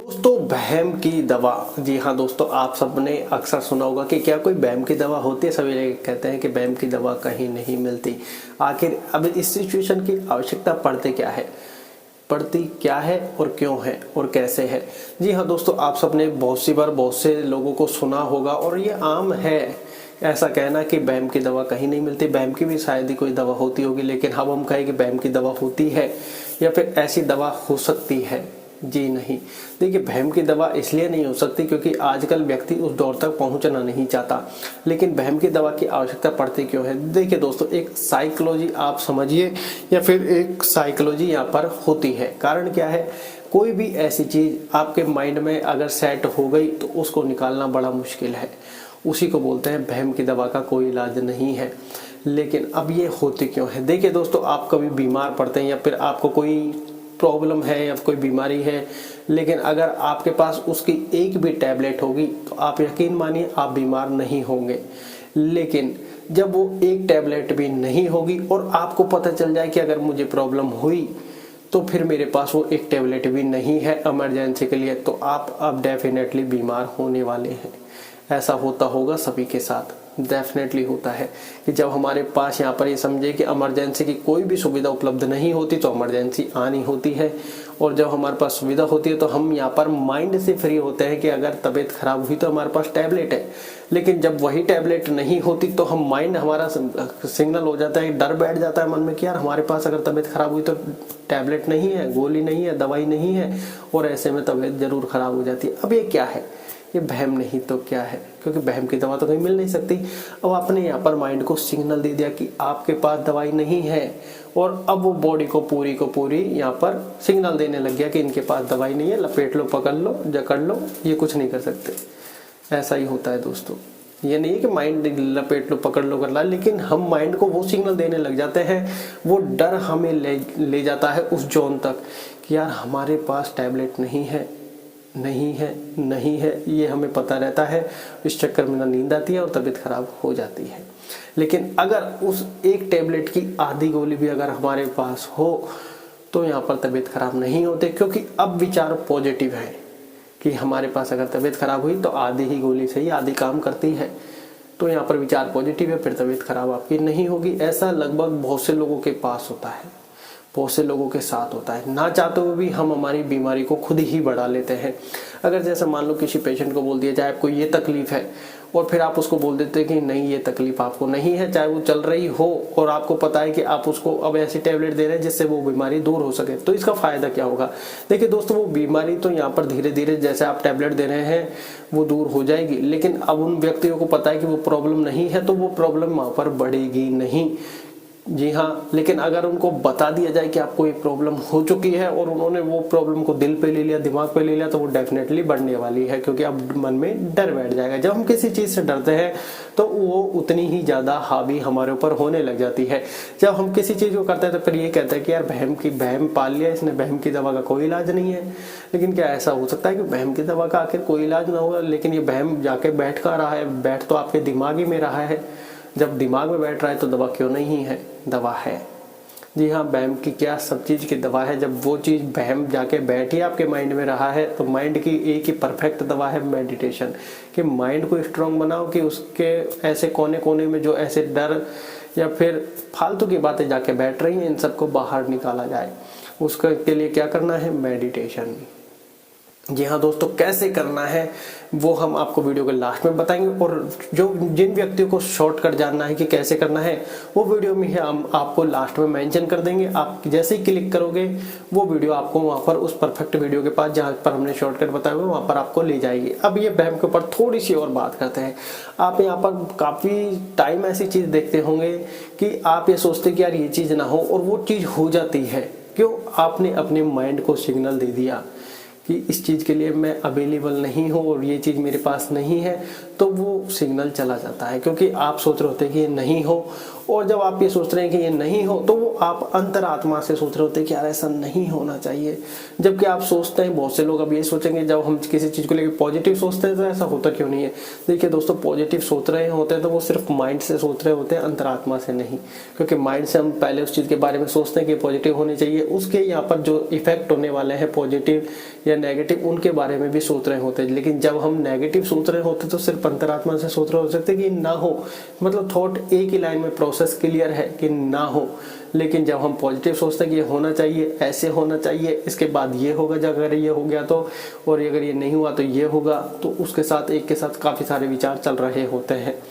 दोस्तों वहम की दवा। जी हाँ दोस्तों, आप सबने अक्सर सुना होगा कि क्या कोई वहम की दवा होती है। सभी लोग कहते हैं कि वहम की दवा कहीं नहीं मिलती। आखिर अब इस सिचुएशन की आवश्यकता पड़ती क्या है और क्यों है और कैसे है। जी हाँ दोस्तों, आप सबने बहुत सी बार बहुत से लोगों को सुना होगा और ये आम है ऐसा कहना कि वहम की दवा कहीं नहीं मिलती। वहम की भी शायद ही कोई दवा होती होगी, लेकिन अब हम कहें कि वहम की दवा होती है या फिर ऐसी दवा हो सकती है। जी नहीं, देखिए वहम की दवा इसलिए नहीं हो सकती क्योंकि आजकल व्यक्ति उस दौर तक पहुंचना नहीं चाहता। लेकिन वहम की दवा की आवश्यकता पड़ती क्यों है? देखिए दोस्तों, एक साइकोलॉजी आप समझिए या फिर एक साइकोलॉजी यहाँ पर होती है। कारण क्या है? कोई भी ऐसी चीज आपके माइंड में अगर सेट हो गई तो उसको निकालना बड़ा मुश्किल है। उसी को बोलते हैं वहम की दवा का कोई इलाज नहीं है। लेकिन अब ये होती क्यों है? देखिए दोस्तों, आप कभी बीमार पड़ते हैं या फिर आपको कोई प्रॉब्लम है या कोई बीमारी है, लेकिन अगर आपके पास उसकी एक भी टैबलेट होगी तो आप यकीन मानिए आप बीमार नहीं होंगे। लेकिन जब वो एक टैबलेट भी नहीं होगी और आपको पता चल जाए कि अगर मुझे प्रॉब्लम हुई तो फिर मेरे पास वो एक टैबलेट भी नहीं है इमरजेंसी के लिए, तो आप अब डेफिनेटली बीमार होने वाले हैं। ऐसा होता होगा सभी के साथ, डेफिनेटली होता है कि जब हमारे पास यहाँ पर ये समझे कि इमरजेंसी की कोई भी सुविधा उपलब्ध नहीं होती तो इमरजेंसी आनी होती है। और जब हमारे पास सुविधा होती है तो हम यहाँ पर माइंड से फ्री होते हैं कि अगर तबीयत खराब हुई तो हमारे पास टैबलेट है। लेकिन जब वही टैबलेट नहीं होती तो हम माइंड हमारा सिग्नल हो जाता है, डर बैठ जाता है मन में कि यार हमारे पास अगर तबीयत खराब हुई तो टैबलेट नहीं है, गोली नहीं है, दवाई नहीं है, और ऐसे में तबीयत जरूर खराब हो जाती है। अब ये क्या है? ये वहम नहीं तो क्या है? क्योंकि वहम की दवा तो कहीं मिल नहीं सकती। अब आपने यहाँ पर माइंड को सिग्नल दे दिया कि आपके पास दवाई नहीं है, और अब वो बॉडी को पूरी यहाँ पर सिग्नल देने लग गया कि इनके पास दवाई नहीं है, लपेट लो, पकड़ लो, जकड़ लो, ये कुछ नहीं कर सकते। ऐसा ही होता है दोस्तों। ये नहीं है कि माइंड लपेट लो, पकड़ लो, कर ला, लेकिन हम माइंड को वो सिग्नल देने लग जाते हैं। वो डर हमें ले जाता है उस जोन तक कि यार हमारे पास टैबलेट नहीं है, ये हमें पता रहता है। इस चक्कर में ना नींद आती है और तबीयत खराब हो जाती है। लेकिन अगर उस एक टैबलेट की आधी गोली भी अगर हमारे पास हो तो यहाँ पर तबीयत खराब नहीं होते, क्योंकि अब विचार पॉजिटिव है कि हमारे पास अगर तबीयत खराब हुई तो आधी ही गोली से ही आधी काम करती है। तो यहाँ पर विचार पॉजिटिव है, फिर तबीयत खराब आपकी नहीं होगी। ऐसा लगभग बहुत से लोगों के पास होता है, बहुत से लोगों के साथ होता है। ना चाहते हुए भी हम हमारी बीमारी को खुद ही बढ़ा लेते हैं। अगर जैसे मान लो किसी पेशेंट को बोल दिया जाए आपको ये तकलीफ है, और फिर आप उसको बोल देते हैं कि नहीं ये तकलीफ आपको नहीं है, चाहे वो चल रही हो, और आपको पता है कि आप उसको अब ऐसी टैबलेट दे रहे हैं जिससे वो बीमारी दूर हो सके, तो इसका फायदा क्या होगा? देखिए दोस्तों, वो बीमारी तो यहाँ पर धीरे धीरे जैसे आप टैबलेट दे रहे हैं वो दूर हो जाएगी, लेकिन अब उन व्यक्तियों को पता है कि वो प्रॉब्लम नहीं है तो वो प्रॉब्लम वहां पर बढ़ेगी नहीं। जी हाँ, लेकिन अगर उनको बता दिया जाए कि आपको ये प्रॉब्लम हो चुकी है और उन्होंने वो प्रॉब्लम को दिल पे ले लिया, दिमाग पे ले लिया, तो वो डेफिनेटली बढ़ने वाली है, क्योंकि अब मन में डर बैठ जाएगा। जब हम किसी चीज से डरते हैं तो वो उतनी ही ज्यादा हावी हमारे ऊपर होने लग जाती है। जब हम किसी चीज को करते हैं तो फिर ये कहते हैं कि यार वहम पाल लिया इसने, वहम की दवा का कोई इलाज नहीं है। लेकिन क्या ऐसा हो सकता है कि वहम की दवा का आखिर कोई इलाज ना होगा, लेकिन ये वहम जाके बैठ कर रहा है? बैठ तो आपके दिमाग ही में रहा है। जब दिमाग में बैठ रहा है तो दवा क्यों नहीं है? दवा है। जी हाँ, वहम की क्या सब चीज की दवा है। जब वो चीज वहम जाके बैठी आपके माइंड में रहा है तो माइंड की एक ही परफेक्ट दवा है मेडिटेशन। कि माइंड को स्ट्रांग बनाओ कि उसके ऐसे कोने कोने में जो ऐसे डर या फिर फालतू की बातें जाके बैठ रही हैं, इन सबको बाहर निकाला जाए। उसके लिए क्या करना है? मेडिटेशन। जी हाँ दोस्तों, कैसे करना है वो हम आपको वीडियो के लास्ट में बताएंगे, और जो जिन व्यक्तियों को शॉर्टकट जानना है कि कैसे करना है वो वीडियो में हम आपको लास्ट में मेंशन कर देंगे। आप जैसे ही क्लिक करोगे वो वीडियो आपको वहां पर उस परफेक्ट वीडियो के पास जहां पर हमने शॉर्टकट बताया हुआ वहां पर आपको ले जाएगी। अब ये वहम के ऊपर थोड़ी सी और बात करते हैं। आप यहाँ पर काफी टाइम ऐसी चीज देखते होंगे कि आप ये सोचते कि यार ये चीज ना हो, और वो चीज हो जाती है। क्यों? आपने अपने माइंड को सिग्नल दे दिया कि इस चीज के लिए मैं अवेलेबल नहीं हूँ और ये चीज मेरे पास नहीं है, तो वो सिग्नल चला जाता है। क्योंकि आप सोच रहे होते हैं कि ये नहीं हो, और जब आप ये सोच रहे हैं कि ये नहीं हो, तो वो आप अंतरात्मा से सोच रहे होते हैं कि यार ऐसा नहीं होना चाहिए। जबकि आप सोचते हैं, बहुत से लोग अब ये सोचेंगे जब हम किसी चीज़ को लेकर पॉजिटिव सोचते हैं तो ऐसा होता क्यों नहीं है। देखिए दोस्तों, पॉजिटिव सोच रहे होते हैं तो वो सिर्फ माइंड से सोच रहे होते हैं, अंतरात्मा से नहीं। क्योंकि माइंड से हम पहले उस चीज़ के बारे में सोचते हैं कि पॉजिटिव होनी चाहिए, उसके यहाँ पर जो इफेक्ट होने वाले हैं पॉजिटिव या नेगेटिव, उनके बारे में भी सोच रहे होते हैं। लेकिन जब हम नेगेटिव सोच रहे होते तो सिर्फ अंतरात्मा से सोच रहे हो सकते कि ना हो, मतलब थॉट एक ही लाइन में प्रोसेस क्लियर है कि ना हो। लेकिन जब हम पॉजिटिव सोचते हैं कि ये होना चाहिए, ऐसे होना चाहिए, इसके बाद ये होगा, जब अगर ये हो गया तो, और अगर ये नहीं हुआ तो ये होगा, तो उसके साथ एक के साथ काफ़ी सारे विचार चल रहे होते हैं।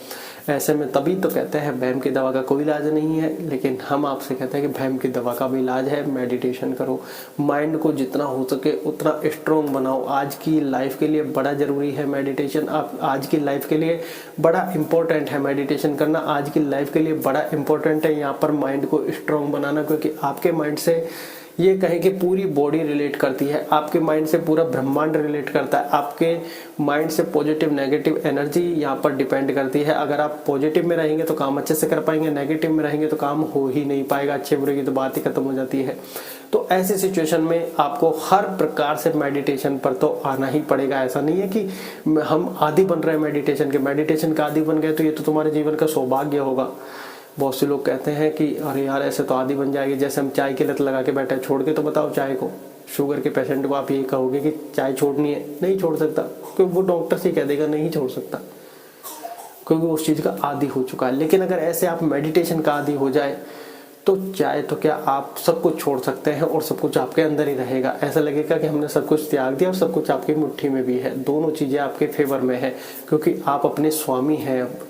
ऐसे में तभी तो कहते हैं वहम की दवा का कोई इलाज नहीं है। लेकिन हम आपसे कहते हैं कि वहम की दवा का भी इलाज है, मेडिटेशन करो, माइंड को जितना हो सके उतना स्ट्रॉन्ग बनाओ। आज की लाइफ के लिए बड़ा ज़रूरी है मेडिटेशन। आप आज की लाइफ के लिए बड़ा इंपॉर्टेंट है मेडिटेशन करना, आज की लाइफ के लिए बड़ा इंपॉर्टेंट है यहाँ पर माइंड को स्ट्रॉन्ग बनाना। क्योंकि आपके माइंड से ये कहें कि पूरी बॉडी रिलेट करती है, आपके माइंड से पूरा ब्रह्मांड रिलेट करता है, आपके माइंड से पॉजिटिव नेगेटिव एनर्जी यहाँ पर डिपेंड करती है। अगर आप पॉजिटिव में रहेंगे तो काम अच्छे से कर पाएंगे, नेगेटिव में रहेंगे तो काम हो ही नहीं पाएगा, अच्छे बुरे की तो बात ही खत्म हो जाती है। तो ऐसी सिचुएशन में आपको हर प्रकार से मेडिटेशन पर तो आना ही पड़ेगा। ऐसा नहीं है कि हम आदी बन रहे हैं मेडिटेशन के, मेडिटेशन का आदी बन गए तो ये तो तुम्हारे जीवन का सौभाग्य होगा। बहुत से लोग कहते हैं कि अरे यार ऐसे तो आदी बन जाएगी, जैसे हम चाय की लत लगा के बैठे, छोड़ के तो बताओ चाय को। शुगर के पेशेंट को आप ये कहोगे कि चाय छोड़नी है, नहीं छोड़ सकता, क्योंकि वो डॉक्टर से कह देगा नहीं छोड़ सकता, क्योंकि उस चीज़ का आदी हो चुका है। लेकिन अगर ऐसे आप मेडिटेशन का आदी हो जाए तो चाहे तो क्या आप सब कुछ छोड़ सकते हैं और सब कुछ आपके अंदर ही रहेगा। ऐसा लगेगा कि हमने सब कुछ त्याग दिया और सब कुछ आपकी मुट्ठी में भी है। दोनों चीज़ें आपके फेवर में है, क्योंकि आप अपने स्वामी हैं अब।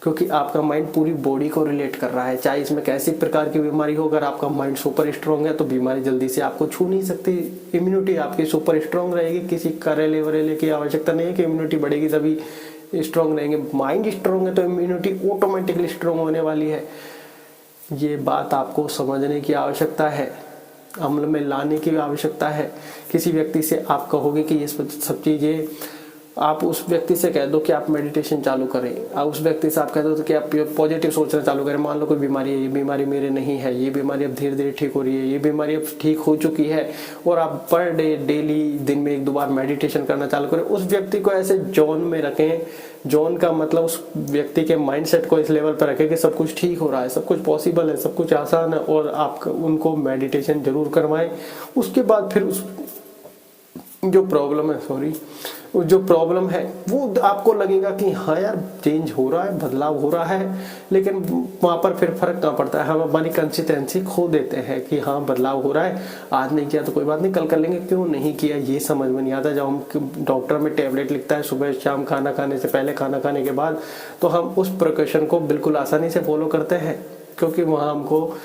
क्योंकि आपका माइंड पूरी बॉडी को रिलेट कर रहा है, चाहे इसमें कैसी प्रकार की बीमारी हो। अगर आपका माइंड सुपर स्ट्रांग है तो बीमारी जल्दी से आपको छू नहीं सकती। इम्यूनिटी आपकी सुपर स्ट्रांग रहेगी, किसी करेले वरेले की आवश्यकता नहीं है कि इम्यूनिटी बढ़ेगी तभी स्ट्रांग रहेंगे। माइंड स्ट्रांग है तो इम्यूनिटी ऑटोमेटिकली स्ट्रांग होने वाली है। ये बात आपको समझने की आवश्यकता है, अमल में लाने की आवश्यकता है। किसी व्यक्ति से आप कहोगे कि ये सब चीज़ें, आप उस व्यक्ति से कह दो कि आप मेडिटेशन चालू करें, आप उस व्यक्ति से आप कह दो तो कि आप पॉजिटिव सोचना चालू करें। मान लो कोई बीमारी है, ये बीमारी मेरे नहीं है, ये बीमारी अब धीरे धीरे ठीक हो रही है, ये बीमारी अब ठीक हो चुकी है, और आप पर डे डेली दिन में 1-2 बार मेडिटेशन करना चालू करें। उस व्यक्ति को ऐसे जोन में रखें, जोन का मतलब उस व्यक्ति के माइंडसेट को इस लेवल पर रखें कि सब कुछ ठीक हो रहा है, सब कुछ पॉसिबल है, सब कुछ आसान है, और आप उनको मेडिटेशन जरूर करवाएं। उसके बाद फिर उस जो प्रॉब्लम है वो आपको लगेगा कि हाँ यार चेंज हो रहा है, बदलाव हो रहा है। लेकिन वहाँ पर फिर फर्क कहाँ पड़ता है, हम हमारी कंसिस्टेंसी खो देते हैं कि हाँ बदलाव हो रहा है, आज नहीं किया तो कोई बात नहीं, कल कर लेंगे, क्यों नहीं किया ये समझ में नहीं आता। जब हम डॉक्टर में टेबलेट लिखता है सुबह शाम, खाना खाने से पहले, खाना खाने के बाद, तो हम उस प्रिकॉशन को बिल्कुल आसानी से फॉलो करते हैं क्योंकि वहाँ हमको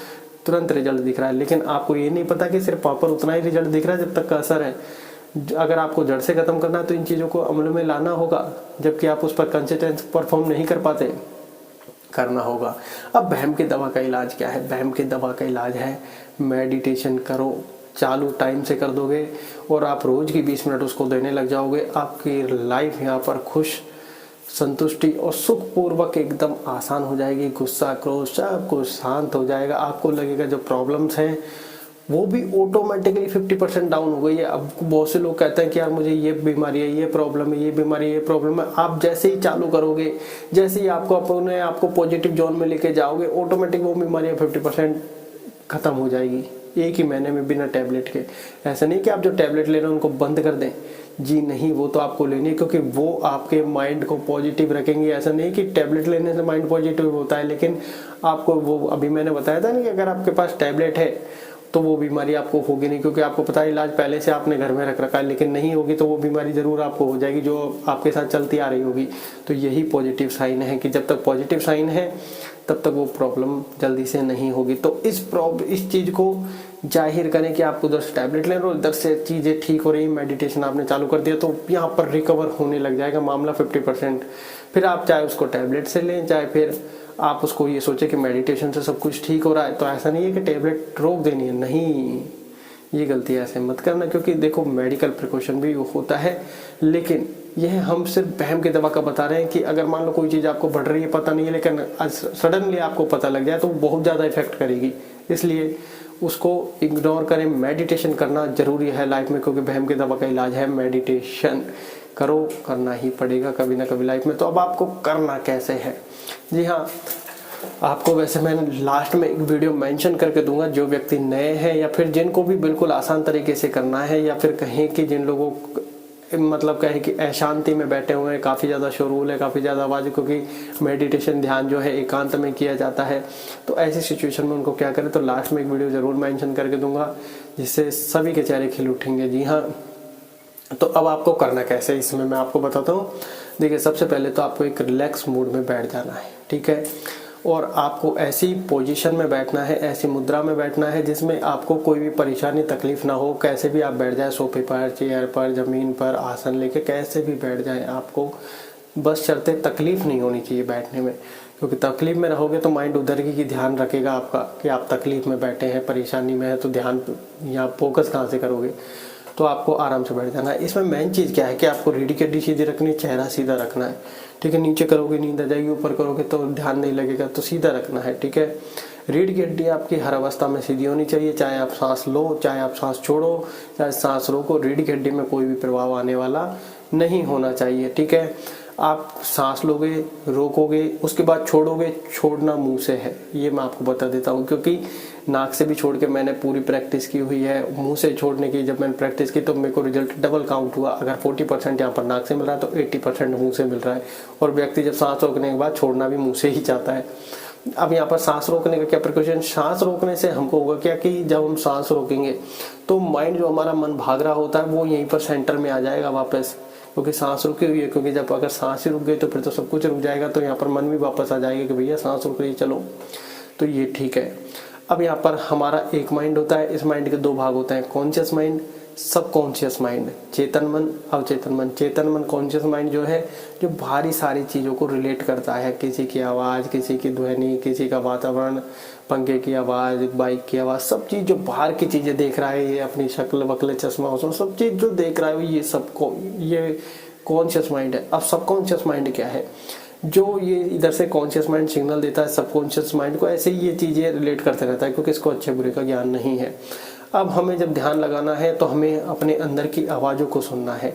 तुरंत रिजल्ट दिख रहा है। लेकिन आपको ये नहीं पता कि सिर्फ वहाँ पर उतना ही रिजल्ट दिख रहा है जब तक का असर है। अगर आपको जड़ से खत्म करना है तो इन चीज़ों को अमल में लाना होगा, जबकि आप उस पर कंसिस्टेंस परफॉर्म नहीं कर पाते, करना होगा। अब वहम की दवा का इलाज क्या है? वहम की दवा का इलाज है मेडिटेशन करो, चालू टाइम से कर दोगे और आप रोज़ की 20 मिनट उसको देने लग जाओगे, आपकी लाइफ यहाँ पर खुश, संतुष्टि और सुखपूर्वक एकदम आसान हो जाएगी। गुस्सा क्रोध सब कुछ शांत हो जाएगा। आपको लगेगा जो प्रॉब्लम्स हैं वो भी ऑटोमेटिकली 50% डाउन हो गई है। अब बहुत से लोग कहते हैं कि यार मुझे ये बीमारी है, ये प्रॉब्लम है, ये बीमारी है, ये प्रॉब्लम है। आप जैसे ही चालू करोगे, जैसे ही आपको पॉजिटिव जोन में लेके जाओगे, ऑटोमेटिक वो बीमारियाँ 50% खत्म हो जाएगी एक ही महीने में, बिना टैबलेट के। ऐसा नहीं कि आप जो टैबलेट ले रहे हैं उनको बंद कर दें, जी नहीं, वो तो आपको लेनी है क्योंकि वो आपके माइंड को पॉजिटिव रखेंगे। ऐसा नहीं कि टैबलेट लेने से माइंड पॉजिटिव होता है, लेकिन आपको वो अभी मैंने बताया था ना कि अगर आपके पास टैबलेट है तो वो बीमारी आपको होगी नहीं, क्योंकि आपको पता है इलाज पहले से आपने घर में रख रखा है। लेकिन नहीं होगी तो वो बीमारी जरूर आपको हो जाएगी जो आपके साथ चलती आ रही होगी। तो यही पॉजिटिव साइन है कि जब तक पॉजिटिव साइन है तब तक वो प्रॉब्लम जल्दी से नहीं होगी। तो इस चीज़ को जाहिर करें कि आप उधर से टैबलेट ले रहे हो, इधर से चीज़ें ठीक हो रही, मेडिटेशन आपने चालू कर दिया, तो यहाँ पर रिकवर होने लग जाएगा मामला 50%। फिर आप चाहे उसको टैबलेट से लें, चाहे फिर आप उसको ये सोचे कि मेडिटेशन से सब कुछ ठीक हो रहा है। तो ऐसा नहीं है कि टैबलेट रोक देनी है, नहीं, ये गलती ऐसे मत करना, क्योंकि देखो मेडिकल प्रिकॉशन भी होता है, लेकिन यह हम सिर्फ वहम की दवा का बता रहे हैं कि अगर मान लो कोई चीज़ आपको बढ़ रही है पता नहीं है, लेकिन सडनली आपको पता लग जाए तो बहुत ज़्यादा इफेक्ट करेगी, इसलिए उसको इग्नोर करें। मेडिटेशन करना जरूरी है लाइफ में, क्योंकि वहम की दवा का इलाज है मेडिटेशन। करो, करना ही पड़ेगा कभी ना कभी लाइफ में। तो अब आपको करना कैसे है? जी हाँ, आपको वैसे मैं लास्ट में एक वीडियो मेंशन करके दूंगा, जो व्यक्ति नए हैं या फिर जिनको भी बिल्कुल आसान तरीके से करना है, या फिर कहें कि जिन लोगों मतलब कहें कि अशांति में बैठे हुए हैं, काफ़ी ज़्यादा शोरगुल है, काफ़ी ज़्यादा आवाज़ है, क्योंकि मेडिटेशन ध्यान जो है एकांत में किया जाता है। तो ऐसी सिचुएशन में उनको क्या करें, तो लास्ट में एक वीडियो ज़रूर मेंशन करके दूंगा, जिससे सभी के चेहरे खिल उठेंगे। जी हाँ, तो अब आपको करना कैसे, इसमें मैं आपको बताता हूँ। देखिए, सबसे पहले तो आपको एक रिलैक्स मूड में बैठ जाना है, ठीक है, और आपको ऐसी पोजीशन में बैठना है, ऐसी मुद्रा में बैठना है जिसमें आपको कोई भी परेशानी तकलीफ ना हो। कैसे भी आप बैठ जाए, सोफे पर, चेयर पर, ज़मीन पर, आसन लेके कैसे भी बैठ जाए, आपको बस शर्ते तकलीफ नहीं होनी चाहिए बैठने में, क्योंकि तकलीफ में रहोगे तो माइंड उधर की ध्यान रखेगा आपका कि आप तकलीफ में बैठे हैं, परेशानी में है, तो ध्यान या फोकस कहाँ से करोगे। तो आपको आराम से बैठ जाना है। इसमें मेन चीज़ क्या है कि आपको रीढ़ की हड्डी सीधी रखनी है, चेहरा सीधा रखना है, ठीक है। नीचे करोगे नींद आ जाएगी, ऊपर करोगे तो ध्यान नहीं लगेगा, तो सीधा रखना है, ठीक है। रीढ़ की हड्डी आपकी हर अवस्था में सीधी होनी चाहिए, चाहे आप सांस लो, चाहे आप सांस छोड़ो, चाहे सांस रोको, रीढ़ की हड्डी में कोई भी प्रभाव आने वाला नहीं होना चाहिए, ठीक है। आप सांस लोगे, रोकोगे, उसके बाद छोड़ोगे, छोड़ना मुंह से है, ये मैं आपको बता देता हूँ, क्योंकि नाक से भी छोड़ के मैंने पूरी प्रैक्टिस की हुई है। मुंह से छोड़ने की जब मैंने प्रैक्टिस की तो मेरे को रिजल्ट डबल काउंट हुआ। अगर 40% यहाँ पर नाक से मिल रहा है तो 80% मुंह से मिल रहा है, और व्यक्ति जब सांस रोकने के बाद छोड़ना भी मुंह से ही चाहता है। अब यहाँ पर सांस रोकने का क्या प्रिकॉशन, सांस रोकने से हमको होगा क्या कि जब हम सांस रोकेंगे तो माइंड जो हमारा मन भाग रहा होता है वो यहीं पर सेंटर में आ जाएगा वापस, क्योंकि सांस रुकी हुई है। क्योंकि जब अगर सांस ही रुक गई तो फिर तो सब कुछ रुक जाएगा, तो यहाँ पर मन भी वापस आ जाएगा कि भैया सांस रुक रही, चलो, तो ये ठीक है। अब यहाँ पर हमारा एक माइंड होता है, इस माइंड के दो भाग होते हैं, कॉन्शियस माइंड, सब कॉन्शियस माइंड, चेतन मन, अवचेतन मन। चेतन मन, कॉन्शियस माइंड जो है, जो भारी सारी चीज़ों को रिलेट करता है, किसी की आवाज़, किसी की ध्वनि, किसी का वातावरण, पंखे की आवाज़, बाइक की आवाज़, सब चीज़ जो बाहर की चीज़ें देख रहा है, ये अपनी शक्ल वक्ल, चश्मा वश्मा, सब चीज़ जो देख रहा है ये सब को ये कॉन्शियस माइंड है। अब सबकॉन्शियस माइंड क्या है, जो ये इधर से कॉन्शियस माइंड सिग्नल देता है सबकॉन्शियस माइंड को, ऐसे ही ये चीज़ें रिलेट करते रहता है, क्योंकि इसको अच्छे बुरे का ज्ञान नहीं है। अब हमें जब ध्यान लगाना है तो हमें अपने अंदर की आवाज़ों को सुनना है,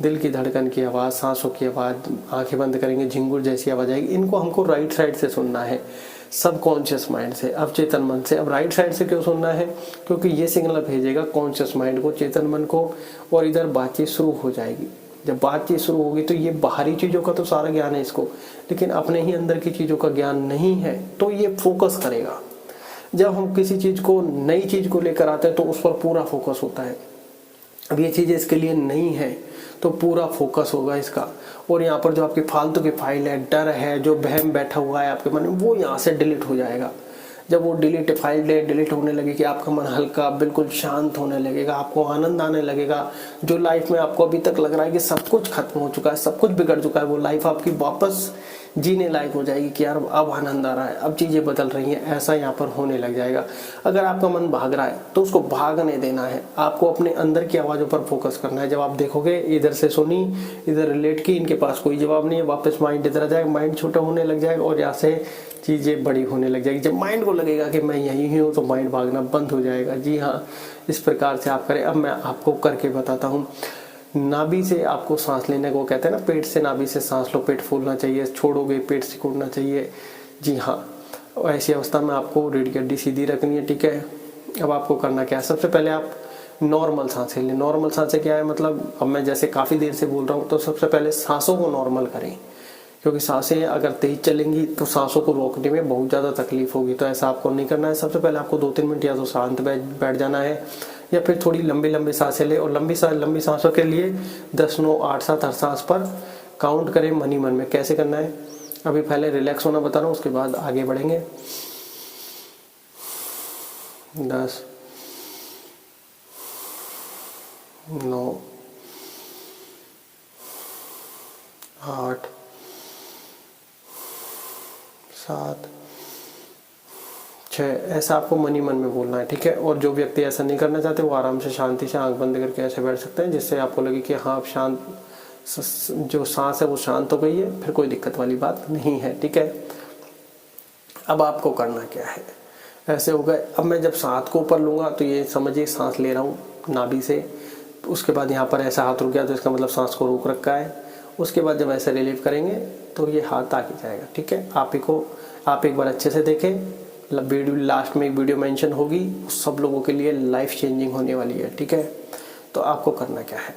दिल की धड़कन की आवाज़, सांसों की आवाज़, आंखें बंद करेंगे झिंगुर जैसी आवाज़ आएगी, इनको हमको राइट साइड से सुनना है, सबकॉन्शियस माइंड से, अवचेतन मन से। अब राइट साइड से क्यों सुनना है, क्योंकि ये सिग्नल भेजेगा कॉन्शियस माइंड को, चेतन मन को, और इधर बातचीत शुरू हो जाएगी। जब बातचीत शुरू होगी तो ये बाहरी चीज़ों का तो सारा ज्ञान है इसको, लेकिन अपने ही अंदर की चीज़ों का ज्ञान नहीं है, तो ये फोकस करेगा। जब हम किसी चीज़ को, नई चीज़ को लेकर आते हैं तो उस पर पूरा फोकस होता है। अब ये चीज़ इसके लिए नहीं है तो पूरा फोकस होगा इसका, और यहाँ पर जो आपकी फालतू की फाइल है, डर है, जो वहम बैठा हुआ है आपके मन में, वो यहाँ से डिलीट हो जाएगा। जब वो फाइल डिलीट होने लगेगी, आपका मन हल्का, बिल्कुल शांत होने लगेगा, आपको आनंद आने लगेगा। जो लाइफ में आपको अभी तक लग रहा है कि सब कुछ खत्म हो चुका है, सब कुछ बिगड़ चुका है, वो लाइफ आपकी वापस जीने लायक हो जाएगी कि यार अब आनंद आ रहा है, अब चीज़ें बदल रही हैं, ऐसा यहाँ पर होने लग जाएगा। अगर आपका मन भाग रहा है तो उसको भागने देना है, आपको अपने अंदर की आवाज़ों पर फोकस करना है। जब आप देखोगे इधर से सुनी, इधर रिलेट की, इनके पास कोई जवाब नहीं है, वापस माइंड इधर आ जाएगा, माइंड छोटा होने लग जाएगा और यहाँ से चीज़ें बड़ी होने लग जाएगी। जब माइंड को लगेगा कि मैं यहीं हूँ तो माइंड भागना बंद हो जाएगा। जी हाँ, इस प्रकार से आप करें। अब मैं आपको करके बताता हूँ। नाभि से आपको सांस लेने को कहते हैं ना, पेट से नाभि से सांस लो, पेट फूलना चाहिए, छोड़ोगे पेट सिकुड़ना चाहिए। जी हाँ, ऐसी अवस्था में आपको रीढ़ की हड्डी सीधी रखनी है, ठीक है। अब आपको करना क्या है, सबसे पहले आप नॉर्मल सांसें लें। नॉर्मल सांसें क्या है, मतलब अब मैं जैसे काफ़ी देर से बोल रहा हूँ, तो सबसे पहले सांसों को नॉर्मल करें, क्योंकि सांसें अगर तेज चलेंगी तो सांसों को रोकने में बहुत ज़्यादा तकलीफ होगी, तो ऐसा आपको नहीं करना है। सबसे पहले आपको 2-3 मिनट या तो शांत बैठ जाना है, या फिर थोड़ी लंबी सांसें ले, और लंबी सांसों के लिए 10, 9, 8, 7 हर सांस पर काउंट करें मन ही मन में। कैसे करना है, अभी पहले रिलैक्स होना बता रहा हूँ, उसके बाद आगे बढ़ेंगे। 10, 9, 8, 7, ऐसा आपको मन ही मन में बोलना है, ठीक है। और जो व्यक्ति ऐसा नहीं करना चाहते वो आराम से शांति से आंख बंद करके ऐसे बैठ सकते हैं, जिससे आपको लगे कि हाँ, आप शांत, जो सांस है वो शांत हो गई है, फिर कोई दिक्कत वाली बात नहीं है, ठीक है। अब आपको करना क्या है, ऐसे हो गए। अब मैं जब सांस को ऊपर लूँगा तो ये समझिए सांस ले रहा हूँ नाभि से, उसके बाद यहाँ पर ऐसा हाथ रुक गया तो इसका मतलब सांस को रोक रखा है। उसके बाद जब ऐसे रिलीव करेंगे तो ये हाथ आगे जाएगा, ठीक है। आप एक बार अच्छे से देखें, वीडियो लास्ट में एक वीडियो मेंशन होगी, सब लोगों के लिए लाइफ चेंजिंग होने वाली है, ठीक है। तो आपको करना क्या है,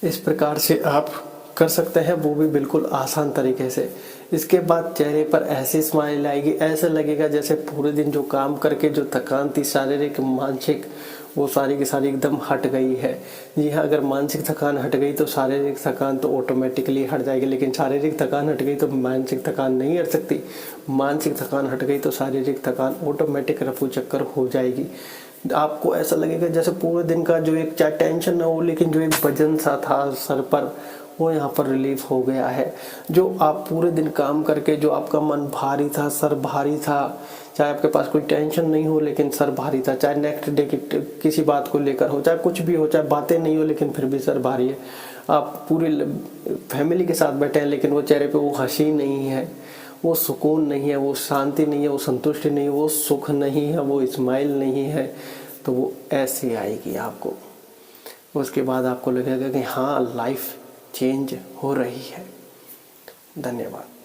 इस प्रकार से आप कर सकते हैं, वो भी बिल्कुल आसान तरीके से। इसके बाद चेहरे पर ऐसी स्माइल आएगी, ऐसा लगेगा जैसे पूरे दिन जो काम करके जो थकान थी शारीरिक मानसिक, वो सारी की सारी एकदम हट गई है। जी हाँ, अगर मानसिक थकान हट गई तो शारीरिक थकान तो ऑटोमेटिकली हट जाएगी, लेकिन शारीरिक थकान हट गई तो मानसिक थकान नहीं हट सकती। मानसिक थकान हट गई तो शारीरिक थकान ऑटोमेटिक रफू चक्कर हो जाएगी। आपको ऐसा लगेगा जैसे पूरे दिन का जो एक चाहे टेंशन ना हो, लेकिन जो एक वजन सा था सर पर, वो यहाँ पर रिलीफ हो गया है। जो आप पूरे दिन काम करके जो आपका मन भारी था, सर भारी था, चाहे आपके पास कोई टेंशन नहीं हो लेकिन सर भारी था, चाहे नेक्स्ट डे की किसी बात को लेकर हो, चाहे कुछ भी हो, चाहे बातें नहीं हो लेकिन फिर भी सर भारी है, आप पूरी फैमिली के साथ बैठे हैं लेकिन वो चेहरे पे वो हंसी नहीं है, वो सुकून नहीं है, वो शांति नहीं है, वो संतुष्टि नहीं है, वो सुख नहीं है, वो स्माइल नहीं है, तो वो ऐसी आएगी आपको। उसके बाद आपको लगेगा कि हाँ, लाइफ चेंज हो रही है। धन्यवाद।